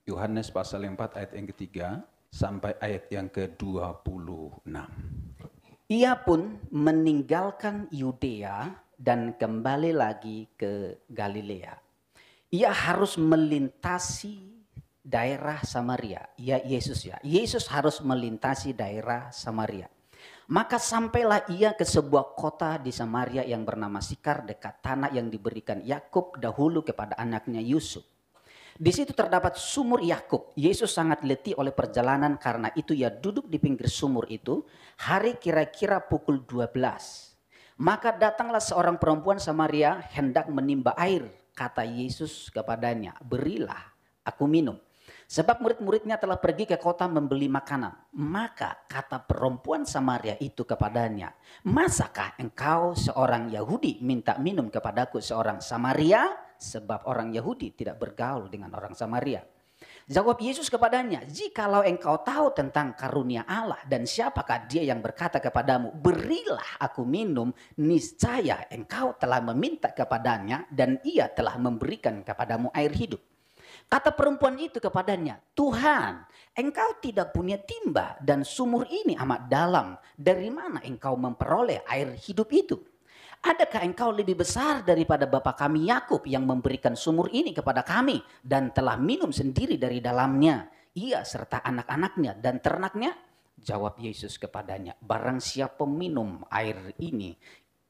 Yohanes pasal 4 ayat yang ketiga sampai ayat yang ke-26. Ia pun meninggalkan Yudea dan kembali lagi ke Galilea. Ia harus melintasi daerah Samaria. Ya Yesus ya. Yesus harus melintasi daerah Samaria. Maka sampailah ia ke sebuah kota di Samaria yang bernama Sikar dekat tanah yang diberikan Yakub dahulu kepada anaknya Yusuf. Di situ terdapat sumur Yakub. Yesus sangat letih oleh perjalanan, karena itu ia duduk di pinggir sumur itu. Hari kira-kira pukul 12. Maka datanglah seorang perempuan Samaria hendak menimba air. Kata Yesus kepadanya, "Berilah aku minum." Sebab murid-muridnya telah pergi ke kota membeli makanan. Maka kata perempuan Samaria itu kepadanya, "Masakah engkau seorang Yahudi minta minum kepadaku seorang Samaria?" Sebab orang Yahudi tidak bergaul dengan orang Samaria. Jawab Yesus kepadanya, "Jikalau engkau tahu tentang karunia Allah dan siapakah dia yang berkata kepadamu, 'Berilah aku minum,' niscaya engkau telah meminta kepadanya dan ia telah memberikan kepadamu air hidup." Kata perempuan itu kepadanya, "Tuhan, engkau tidak punya timba dan sumur ini amat dalam. Dari mana engkau memperoleh air hidup itu? Adakah engkau lebih besar daripada bapa kami Yakub yang memberikan sumur ini kepada kami dan telah minum sendiri dari dalamnya, ia serta anak-anaknya dan ternaknya?" Jawab Yesus kepadanya, "Barang siapa minum air ini,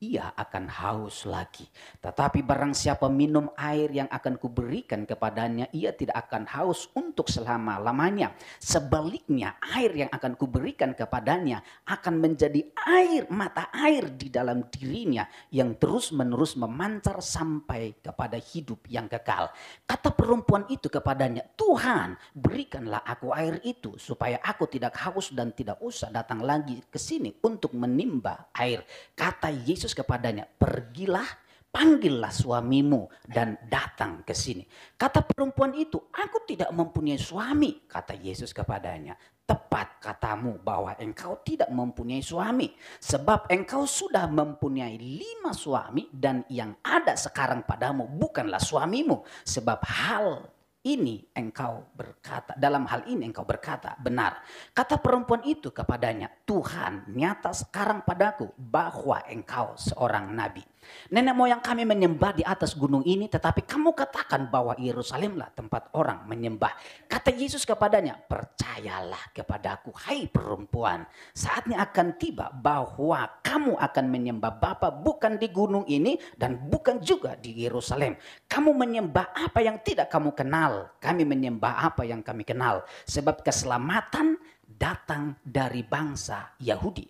ia akan haus lagi. Tetapi barang siapa minum air yang akan kuberikan kepadanya, ia tidak akan haus untuk selama-lamanya. Sebaliknya, air yang akan kuberikan kepadanya akan menjadi air, mata air di dalam dirinya yang terus-menerus memancar sampai kepada hidup yang kekal." Kata perempuan itu kepadanya, "Tuhan, berikanlah aku air itu supaya aku tidak haus dan tidak usah datang lagi ke sini untuk menimba air." Kata Yesus kepadanya, "Pergilah, panggillah suamimu dan datang ke sini." Kata perempuan itu, "Aku tidak mempunyai suami." Kata Yesus kepadanya, "Tepat katamu bahwa engkau tidak mempunyai suami. Sebab engkau sudah mempunyai 5 suami dan yang ada sekarang padamu bukanlah suamimu. Sebab dalam hal ini engkau berkata benar." Kata perempuan itu kepadanya, "Tuhan, nyata sekarang padaku bahwa engkau seorang nabi. Nenek moyang kami menyembah di atas gunung ini, tetapi kamu katakan bahwa Yerusalemlah tempat orang menyembah." Kata Yesus kepadanya, "Percayalah kepadaku, hai perempuan, saatnya akan tiba bahwa kamu akan menyembah Bapa bukan di gunung ini dan bukan juga di Yerusalem. Kamu menyembah apa yang tidak kamu kenal, kami menyembah apa yang kami kenal. Sebab keselamatan datang dari bangsa Yahudi.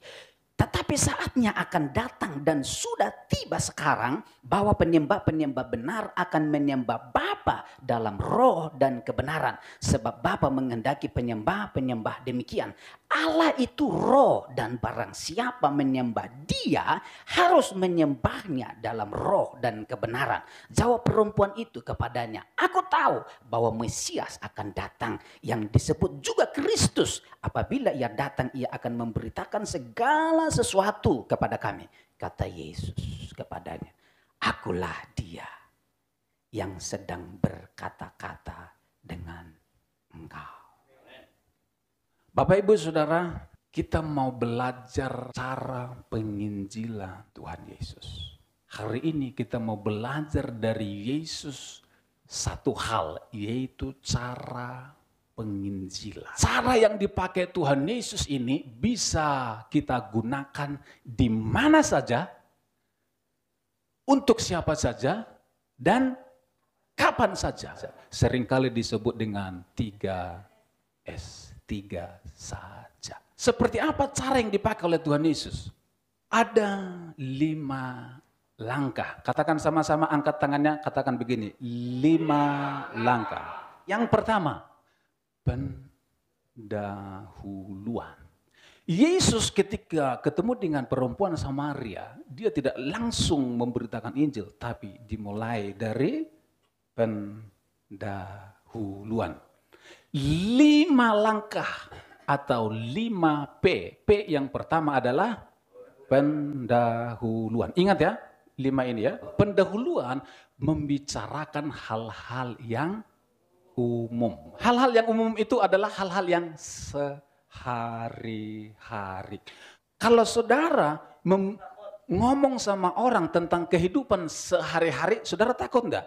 Tetapi saatnya akan datang dan sudah tiba sekarang bahwa penyembah-penyembah benar akan menyembah Bapa dalam roh dan kebenaran. Sebab Bapa menghendaki penyembah-penyembah demikian. Allah itu roh, dan barang siapa menyembah Dia harus menyembahnya dalam roh dan kebenaran." Jawab perempuan itu kepadanya, "Aku tahu bahwa Mesias akan datang yang disebut juga Kristus. Apabila ia datang, ia akan memberitakan segala sesuatu kepada kami." Kata Yesus kepadanya, "Akulah dia yang sedang berkata-kata dengan engkau." Bapak Ibu Saudara, kita mau belajar cara penginjilan Tuhan Yesus. Hari ini kita mau belajar dari Yesus satu hal, yaitu cara penginjilan. Cara yang dipakai Tuhan Yesus ini bisa kita gunakan di mana saja, untuk siapa saja, dan kapan saja. Seringkali disebut dengan 3S. 3 saja. Seperti apa cara yang dipakai oleh Tuhan Yesus? Ada 5 langkah. Katakan sama-sama, angkat tangannya, katakan begini, 5 langkah. Yang pertama, pendahuluan. Yesus ketika ketemu dengan perempuan Samaria, dia tidak langsung memberitakan Injil, tapi dimulai dari pendahuluan. 5 langkah atau 5P. P yang pertama adalah pendahuluan. Ingat ya, 5 ini ya. Pendahuluan membicarakan hal-hal yang umum. Hal-hal yang umum itu adalah hal-hal yang sehari-hari. Kalau saudara ngomong sama orang tentang kehidupan sehari-hari, saudara takut enggak?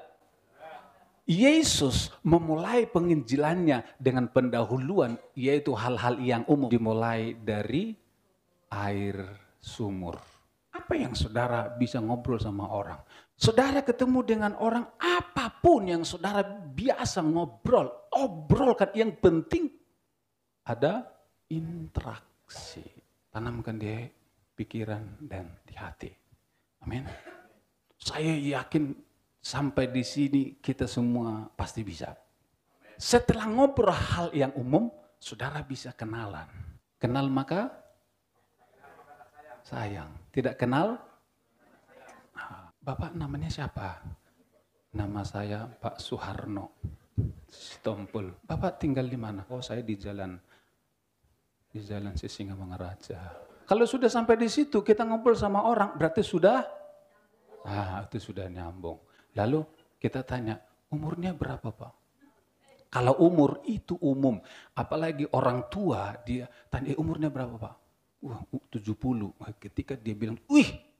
Yesus memulai penginjilannya dengan pendahuluan, yaitu hal-hal yang umum. Dimulai dari air sumur. Apa yang saudara bisa ngobrol sama orang? Saudara ketemu dengan orang, apapun yang saudara biasa obrolkan. Yang penting ada interaksi. Tanamkan di pikiran dan di hati. Amin. Saya yakin sampai di sini kita semua pasti bisa. Setelah ngobrol hal yang umum, saudara bisa kenalan. Kenal maka sayang. Tidak kenal? Bapak namanya siapa? Nama saya Pak Suharno Sitompul. Bapak tinggal di mana? Oh, saya di jalan Sisingamangaraja. Kalau sudah sampai di situ kita ngobrol sama orang, berarti sudah itu sudah nyambung. Lalu kita tanya, umurnya berapa Pak? Kalau umur itu umum, apalagi orang tua dia tanya umurnya berapa Pak? 70. Ketika dia bilang, wih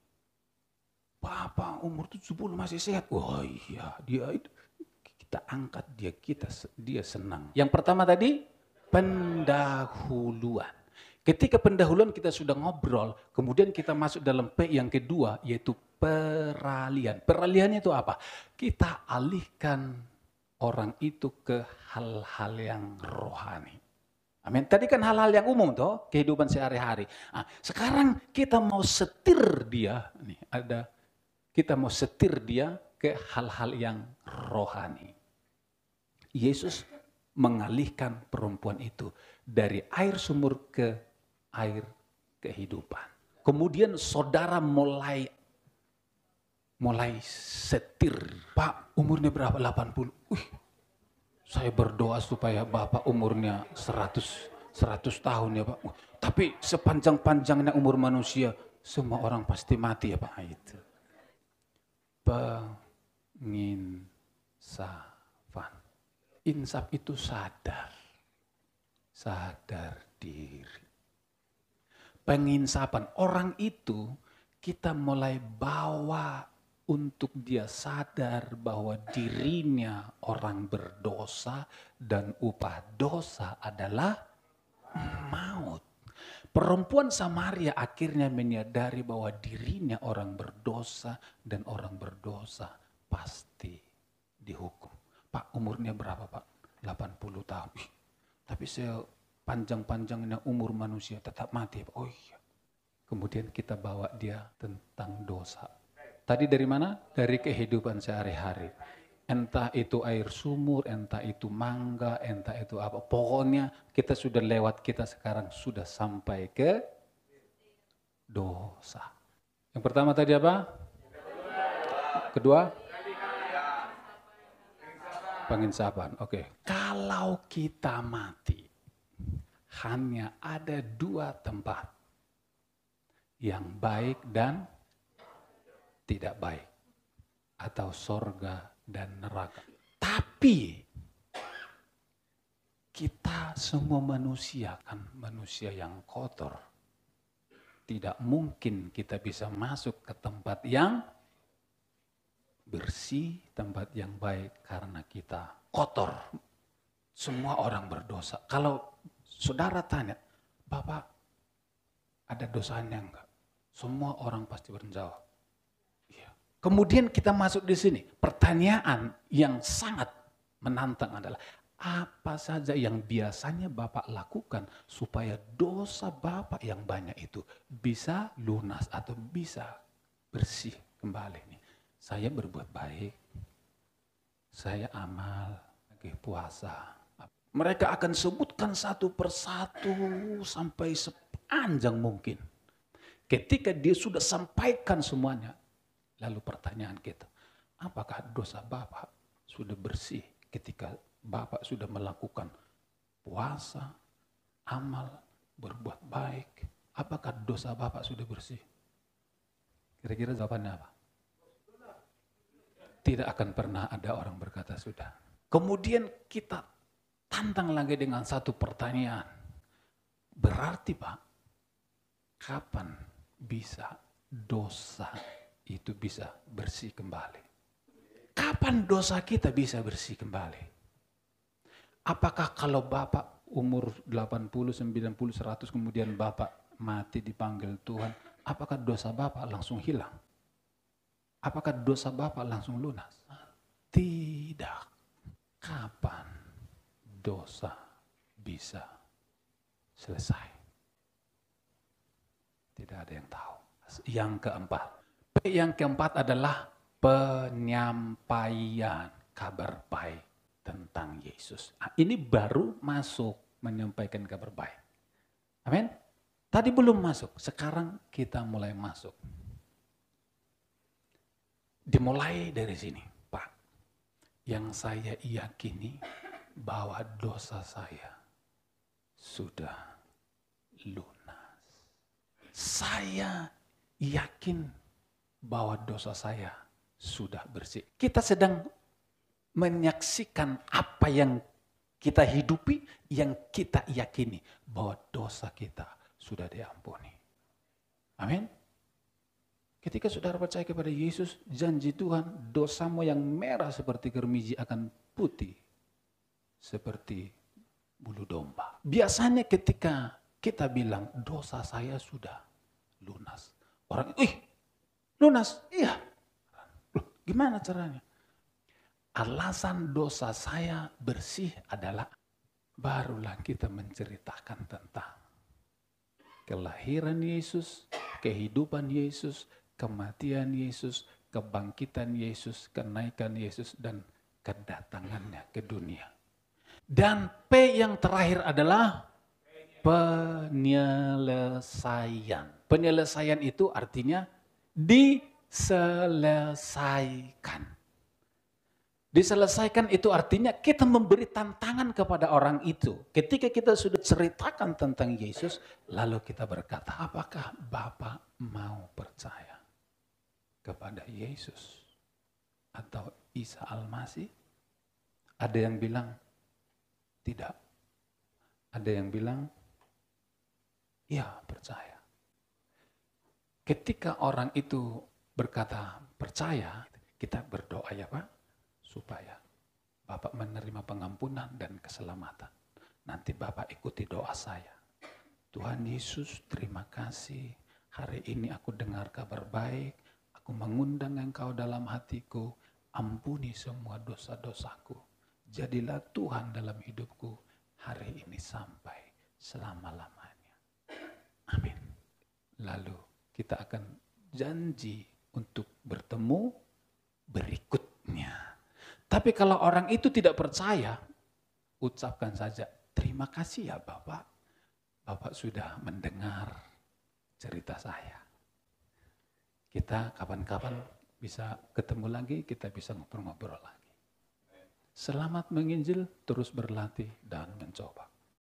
Bapak umur 70 masih sehat. Wah iya, dia itu kita angkat dia senang. Yang pertama tadi pendahuluan. Ketika pendahuluan kita sudah ngobrol, kemudian kita masuk dalam P yang kedua, yaitu peralihan. Peralihannya itu apa? Kita alihkan orang itu ke hal-hal yang rohani. Amin. Tadi kan hal-hal yang umum toh, kehidupan sehari-hari. Nah, sekarang kita mau setir dia, kita mau setir dia ke hal-hal yang rohani. Yesus mengalihkan perempuan itu dari air sumur ke air kehidupan. Kemudian saudara mulai setir. Pak, umurnya berapa? 80. Saya berdoa supaya Bapak umurnya 100 tahun ya Pak. Tapi sepanjang-panjangnya umur manusia, semua orang pasti mati ya Pak. Itu. Penginsafan. Insaf itu sadar diri. Penginsapan, orang itu kita mulai bawa untuk dia sadar bahwa dirinya orang berdosa dan upah dosa adalah maut. Perempuan Samaria akhirnya menyadari bahwa dirinya orang berdosa dan orang berdosa pasti dihukum. Pak, umurnya berapa Pak? 80 tahun. Tapi panjang-panjangnya umur manusia tetap mati. Oh iya. Kemudian kita bawa dia tentang dosa. Tadi dari mana? Dari kehidupan sehari-hari. Entah itu air sumur, entah itu mangga, entah itu apa. Pokoknya kita sudah lewat, kita sekarang sudah sampai ke dosa. Yang pertama tadi apa? Kedua? Penginsapan. Oke. Kalau kita mati, hanya ada 2 tempat. Yang baik dan tidak baik. Atau sorga dan neraka. Tapi kita semua manusia kan manusia yang kotor. Tidak mungkin kita bisa masuk ke tempat yang bersih, tempat yang baik karena kita kotor. Semua orang berdosa. Kalau saudara tanya, Bapak ada dosanya enggak? Semua orang pasti menjawab. Iya. Kemudian kita masuk di sini. Pertanyaan yang sangat menantang adalah, apa saja yang biasanya Bapak lakukan supaya dosa Bapak yang banyak itu bisa lunas atau bisa bersih kembali nih. Saya berbuat baik, saya amal, puasa. Mereka akan sebutkan satu persatu sampai sepanjang mungkin. Ketika dia sudah sampaikan semuanya, lalu pertanyaan kita, apakah dosa Bapak sudah bersih ketika Bapak sudah melakukan puasa, amal, berbuat baik? Apakah dosa Bapak sudah bersih? Kira-kira jawabannya apa? Tidak akan pernah ada orang berkata sudah. Kemudian kita tantang lagi dengan satu pertanyaan. Berarti Pak, kapan bisa dosa itu bisa bersih kembali? Kapan dosa kita bisa bersih kembali? Apakah kalau Bapak umur 80, 90, 100 kemudian Bapak mati dipanggil Tuhan, apakah dosa Bapak langsung hilang? Apakah dosa Bapak langsung lunas? Tidak. Kapan dosa bisa selesai? Tidak ada yang tahu. Yang keempat. Yang keempat adalah penyampaian kabar baik tentang Yesus. Ini baru masuk menyampaikan kabar baik. Amin. Tadi belum masuk, sekarang kita mulai masuk. Dimulai dari sini, Pak. Yang saya yakini bahwa dosa saya sudah lunas. Saya yakin bahwa dosa saya sudah bersih. Kita sedang menyaksikan apa yang kita hidupi, yang kita yakini bahwa dosa kita sudah diampuni. Amin. Ketika saudara percaya kepada Yesus, janji Tuhan, dosamu yang merah seperti germiji akan putih seperti bulu domba. Biasanya ketika kita bilang dosa saya sudah lunas, orang, lunas, iya. Loh, gimana caranya? Alasan dosa saya bersih adalah barulah kita menceritakan tentang kelahiran Yesus, kehidupan Yesus, kematian Yesus, kebangkitan Yesus, kenaikan Yesus, dan kedatangannya ke dunia. Dan P yang terakhir adalah penyelesaian. Penyelesaian itu artinya diselesaikan. Diselesaikan itu artinya kita memberi tantangan kepada orang itu. Ketika kita sudah ceritakan tentang Yesus, lalu kita berkata, apakah Bapak mau percaya kepada Yesus atau Isa Al-Masih? Ada yang bilang tidak. Ada yang bilang, ya percaya. Ketika orang itu berkata percaya, kita berdoa ya Pak, supaya Bapak menerima pengampunan dan keselamatan. Nanti Bapak ikuti doa saya. Tuhan Yesus, terima kasih. Hari ini aku dengar kabar baik. Aku mengundang Engkau dalam hatiku. Ampuni semua dosa-dosaku. Jadilah Tuhan dalam hidupku hari ini sampai selama-lamanya. Amin. Lalu kita akan janji untuk bertemu berikutnya. Tapi kalau orang itu tidak percaya, ucapkan saja, terima kasih ya Bapak. Bapak sudah mendengar cerita saya. Kita kapan-kapan bisa ketemu lagi, kita bisa ngobrol-ngobrol lagi. Selamat menginjil, terus berlatih dan mencoba.